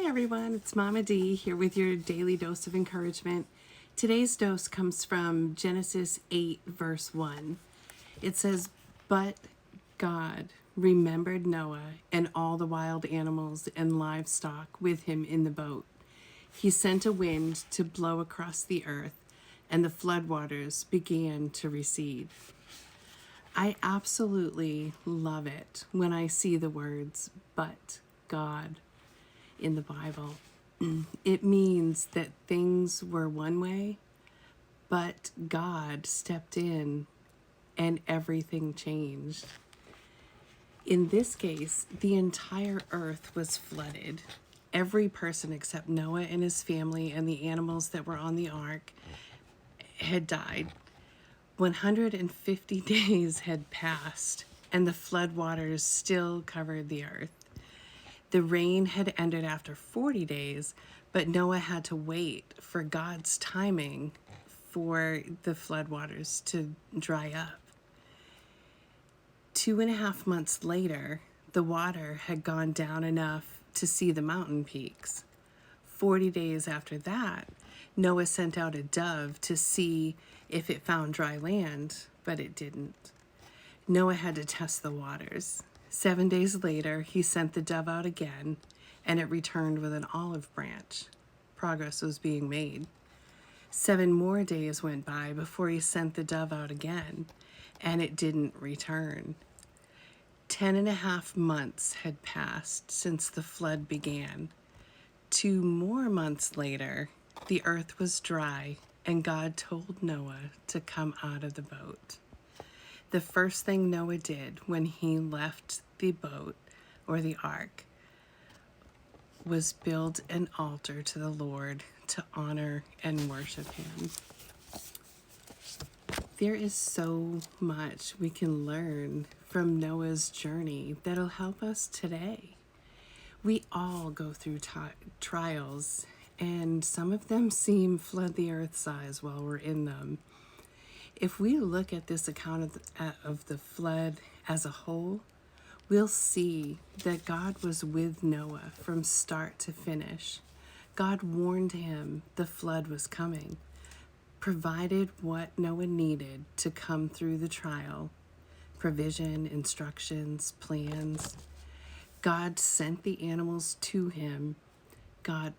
Hi everyone, it's Mama D here with your daily dose of encouragement. Today's dose comes from Genesis 8 verse 1. It says, "But God remembered Noah and all the wild animals and livestock with him in the boat. He sent a wind to blow across the earth, and the floodwaters began to recede." I absolutely love it when I see the words, "but God," in the Bible. It means that things were one way, but God stepped in and everything changed. In this case, the entire earth was flooded. Every person except Noah and his family and the animals that were on the ark had died. 150 days had passed, and the floodwaters still covered the earth. The rain had ended after 40 days, but Noah had to wait for God's timing for the floodwaters to dry up. 2.5 months later, the water had gone down enough to see the mountain peaks. 40 days after that, Noah sent out a dove to see if it found dry land, but it didn't. Noah had to test the waters. 7 days later, he sent the dove out again, and it returned with an olive branch. Progress was being made. 7 more days went by before he sent the dove out again, and it didn't return. 10.5 months had passed since the flood began. 2 more months later, the earth was dry, and God told Noah to come out of the boat. The first thing Noah did when he left the boat or the ark was build an altar to the Lord to honor and worship him. There is so much we can learn from Noah's journey that'll help us today. We all go through trials, and some of them seem flood the earth size while we're in them. If we look at this account of the flood as a whole, we'll see that God was with Noah from start to finish. God warned him the flood was coming, provided what Noah needed to come through the trial, provision, instructions, plans. God sent the animals to him. God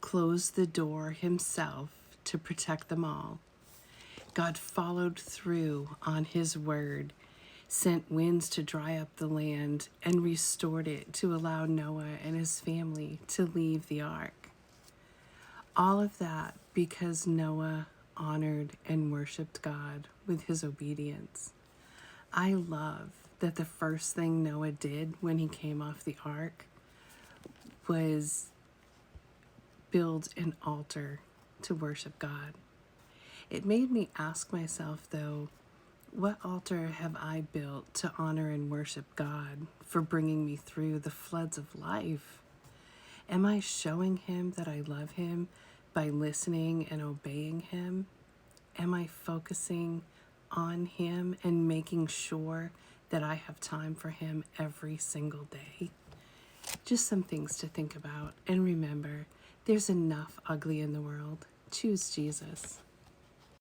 closed the door himself to protect them all. God followed through on his word, sent winds to dry up the land, and restored it to allow Noah and his family to leave the ark. All of that because Noah honored and worshiped God with his obedience. I love that the first thing Noah did when he came off the ark was build an altar to worship God. It made me ask myself, though, what altar have I built to honor and worship God for bringing me through the floods of life? Am I showing him that I love him by listening and obeying him? Am I focusing on him and making sure that I have time for him every single day? Just some things to think about. And remember, there's enough ugly in the world. Choose Jesus.